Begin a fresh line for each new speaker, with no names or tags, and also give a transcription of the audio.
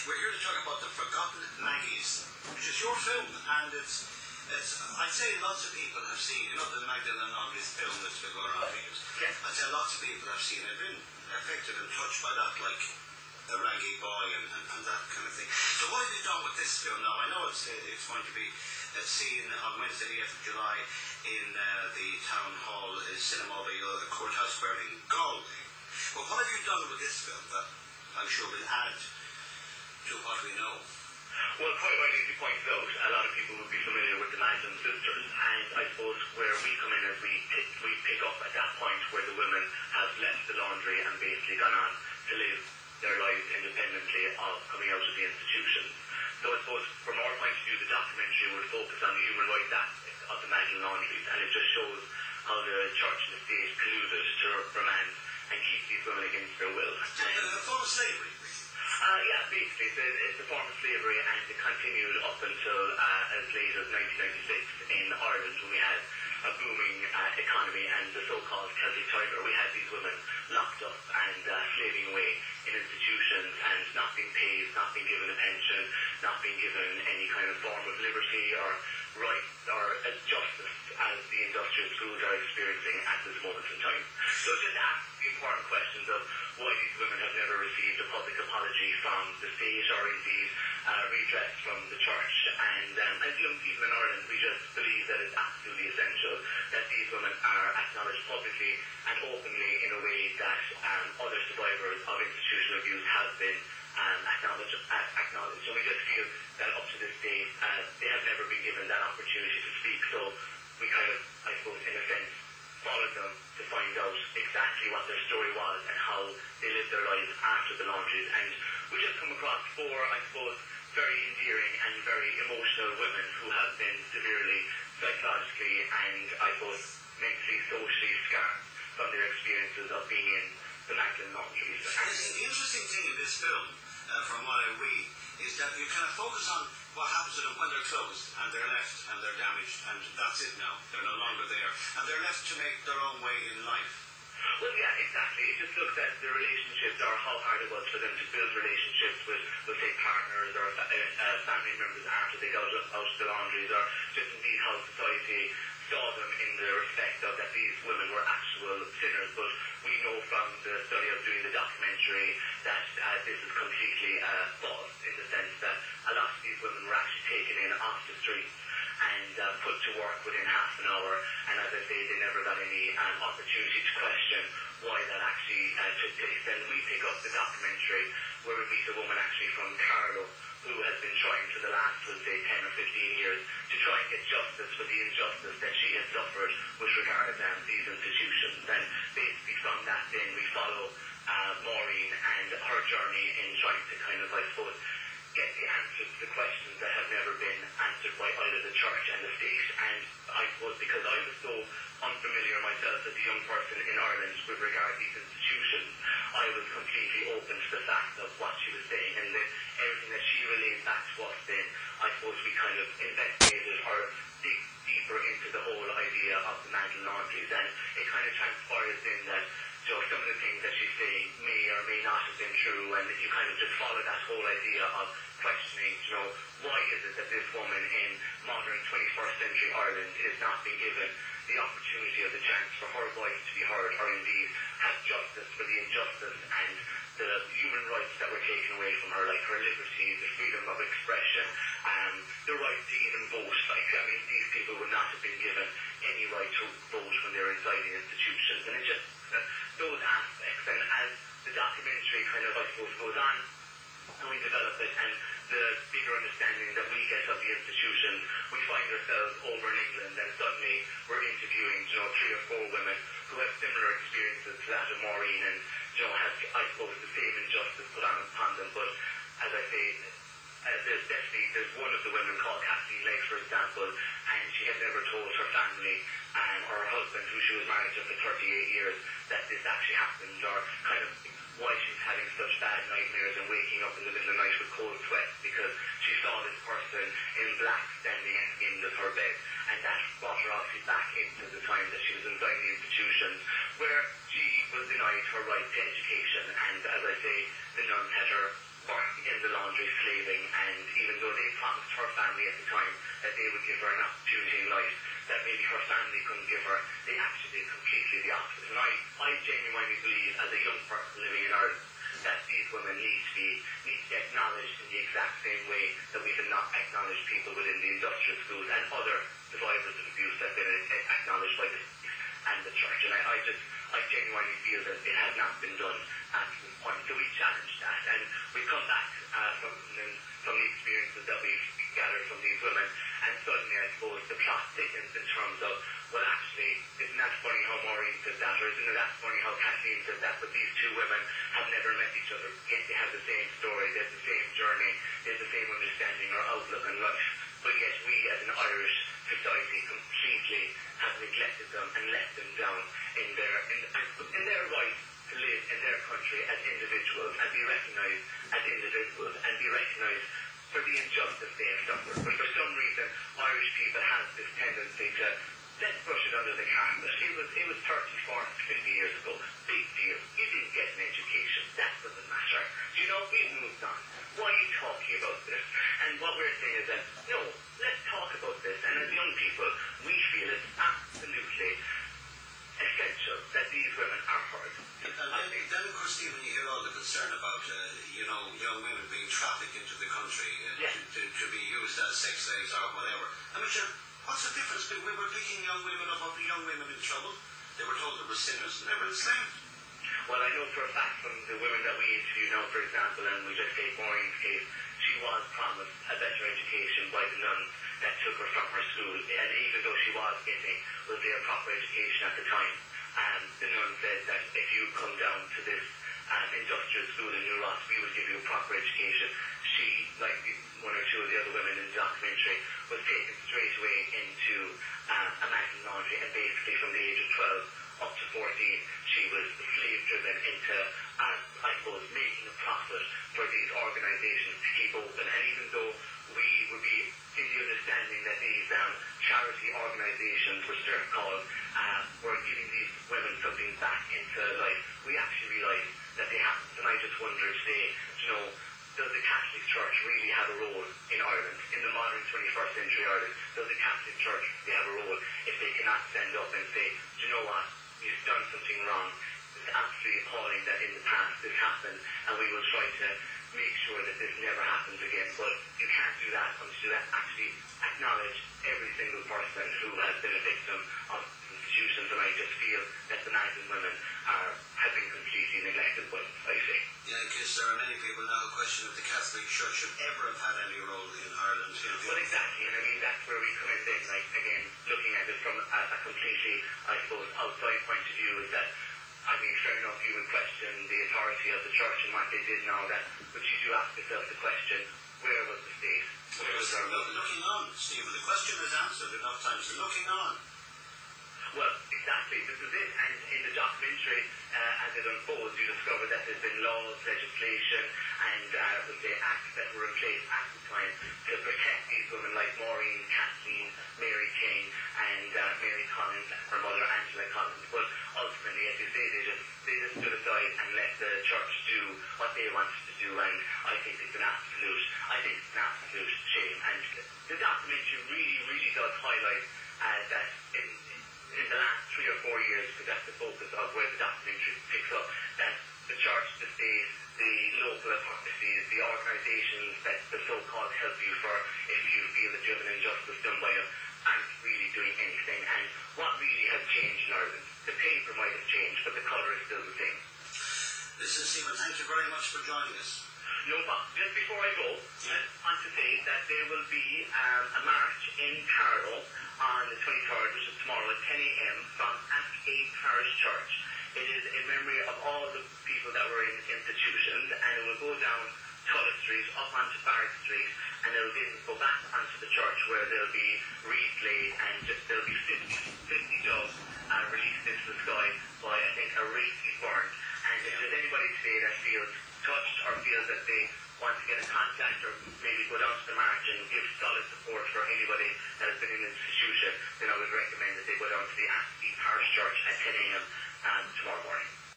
We're here to talk about the Forgotten Maggies, which is your film, and it's I'd say lots of people have seen, the Magdalene Laundries film that's been going around for years.
Yeah.
I'd say lots of people have seen it, been affected and touched by that, like the Raggy Boy and that kind of thing. So what have you done with this film now? I know it's going to be seen on Wednesday, the 8th of July in the Town Hall Cinema, the courthouse burning Galway. But what have you done with this film that I'm sure will add to what we know?
Well, quite rightly, as you pointed out, a lot of people would be familiar with the Magdalene sisters, and I suppose where we come in is we pick up at that point where the women have left the laundry and basically gone on to live their lives independently of coming out of the institutions. So I suppose from our point of view, the documentary would focus on the human rights aspect of the Magdalene Laundries, and it just shows how the church and the state colluded to remand and keep these women against their will.
A form of slavery.
Yeah, basically, it's a form of slavery, and it continued up until as late as 1996 in Ireland, when we had a booming economy and the so-called Celtic Tiger. We had these women locked up and slaving away in institutions and not being paid, not being given a pension, not being given any kind of form of liberty or rights or justice as the industrial schools are experiencing at this moment in time. So just ask the important questions of why these women have never received a public apology from the state or indeed redress from the church. And as young people in Ireland, we just believe that it's absolutely essential that these women are acknowledged publicly and openly in a way that other survivors of institutional abuse have been acknowledged. So we just feel that up to this day, they have never been given that opportunity to speak. So we kind of, I suppose, in a sense, followed them to find out exactly what their story was and how they lived their lives after the laundries. And we just come across four, I suppose, very endearing and very emotional women who have been severely psychologically and, I suppose, mentally, socially scarred from their experiences of being in the Magdalene Laundries.
And the interesting thing in this film, from what I read, is that you kind of focus on what happens to them when they're closed and they're left and they're damaged, and that's it now. They're no longer there, and they're left to make their own way in life.
Well, yeah, exactly. It just looks at the relationships or how hard it was for them to build relationships with say, partners or family members after they got out of the laundries, or just indeed how society saw them in the respect of that these women were actual sinners. But we know from the study of doing the documentary that this is completely false, in the sense that a lot of these women were actually taken in off the streets and put to work within half an hour, and as I say, they never got any opportunity to question why that actually took place. And we pick up the documentary where we meet a woman actually from Carlo, who has been trying for the last, let's say, 10 or 15 years to try and get justice for the injustice that she has suffered with regard to these institutions. And basically from that then we follow Maureen and her journey in trying to kind of, I suppose, get the answers to the questions that have never been answered by either the church and the state. And I suppose because I was so unfamiliar myself as a young person in Ireland with regard to these institutions, I was completely open to the fact of what she was saying, and then everything that she relayed back to us, then I suppose we kind of investigated or dig deeper into the whole idea of the Magdalene Laundries, and it kind of transpires in that some of the things that she's saying may or may not have been true, and you kind of just follow that whole idea of questioning, why is it that this woman in modern 21st century Ireland is not being given the opportunity or the chance for her voice to be heard, or indeed have justice for the injustice and the human rights that were taken away from her, like her liberty, the freedom of expression, the right to even vote. These people would not have been given any right to vote when they're inside the institutions, and it just those aspects. And as the documentary kind of, I suppose, goes on, and we develop it, and the bigger understanding that we get of the institutions, we find ourselves over in England, and suddenly we're interviewing, 3 or 4 women who have similar experiences to that of Maureen, and have, I suppose, the same injustice put on upon them. But as I say, there's one of the women called Kathleen Lake, for example, and she had never told her family or her husband, who she was married to for 38 years, that this actually happened, or kind of why she was having such bad nightmares and waking up in the middle of the night with cold sweats because she saw this person in black standing at the end of her bed, and that brought her obviously back into the time that she was inside the institutions, where she was denied her right to education, and as I say, the nuns had her work in the laundry, slaving, and even though they promised her family at the time that they would give her an opportunity in life that maybe her family couldn't give her, they actually did completely the opposite. And I genuinely believe, as a young person living in Ireland, that these women need to be acknowledged in the exact same way that we have not acknowledged people within the industrial schools and other survivors of abuse that have been acknowledged by the state and the church. And I genuinely feel that it has not been done at this point. So we challenge that, and we come back from the experiences that we've gathered from these women, and suddenly I suppose the plot thickens in terms of, well, actually, isn't that funny how Maureen said that, or isn't that funny how Kathleen said that, but these two women have never met each other, yet they have the same story, they have the same journey, they have the same understanding or outlook on life, but yet we as an Irish society completely have neglected them and let them down in their right to live in their country as individuals and be recognised as individuals and be recognised for the injustice they have suffered. But for some reason, Irish people have this tendency to let's brush it under the carpet. It was 30, 40, 50 years ago. Big deal. You didn't get an education. That doesn't matter. You know, we've moved on. Why are you talking about this? And what we're saying is that, no, let's talk about this. And as young people, we feel it's absolutely essential that these women are heard.
And then of course, Stephen, you hear all the concern about, young women being trafficked into the country to be used as sex slaves or whatever. I mean, sure, what's the difference? We were picking young women up, young women in trouble. They were told they were sinners and they were enslaved.
Well, I know for a fact from the women that we interview now, for example, and we just take Maureen's case, she was promised a better education by the nuns that took her from her school. And even though she was getting, was there proper education at the time, the nun said that if you come down to this industrial school in New Ross, we will give you a proper education. She, like one or two of the other women in the documentary, was taken straight away into a Magdalene Laundry, and basically from the age of 12 up to 14, she was slave-driven into, I suppose, making a profit for these organisations to keep open. And even though we would be in the understanding that these charity organisations, which they're called, were giving these women something back into life, we actually realised that they haven't. And I just wonder today, does the Catholic Church really have a role in Ireland, in the modern 21st century Ireland? Does the Catholic Church really have a role if they cannot stand up and say, do you know what, you've done something wrong? It's absolutely appalling that in the past this happened, and we will try to make sure that this never happens again. But you can't do that until you actually acknowledge every single person who has been a victim of institutions, and I just feel that the men and women have been completely neglected by society.
Yeah, because there are many people now who question if the Catholic Church should ever have had any role in Ireland.
Well, exactly, and I mean, that's where we come in then, like, again, looking at it from a completely, I suppose, outside point of view, is that, I mean, fair enough, you would question the authority of the Church and what they did and all that, but you do ask yourself the question, where was the state? Where was our role?
Looking on, Stephen, the question is answered enough times. Looking on.
Well, exactly, this is it, and in the documentary, as it unfolds, you discover that there's been laws, legislation, and acts that were in place at the time to protect these women like Maureen, Kathleen, Mary King, and Mary Collins, and her mother Angela Collins. But ultimately, as you say, they just stood aside and let the Church do what they wanted to do, and I think it's an absolute shame. And the documentary really, really does highlight that in the last 3 or 4 years, because that's the focus of where the documentary picks up, that the Church, the state, the local authorities, the organisations that the so-called help you for if you feel that you have an injustice done by you, aren't really doing anything. And what really has changed in Ireland, the paper might have changed, but the colour is still the same.
Listen, Stephen, thank you very much for joining us.
No problem. Just before I go, I want to say that there will be a march in Carlow on the 23rd, which is tomorrow at 10 a.m. from Ask-A Parish Church. It is in memory of all the people that were in institutions, and it will go down Tulloch Street, up onto Barrack Street, and it will then go back onto the church where there'll be wreaths laid, and there'll be 50 doves released into the sky by, I think, a wreath burned. And if there's anybody today that feels touched or feels that they want to get in contact or maybe go down to the march and give solid support for anybody that has been in an institution, then I would recommend that they go down to the Ask-A Parish Church at 10 a.m. tomorrow morning.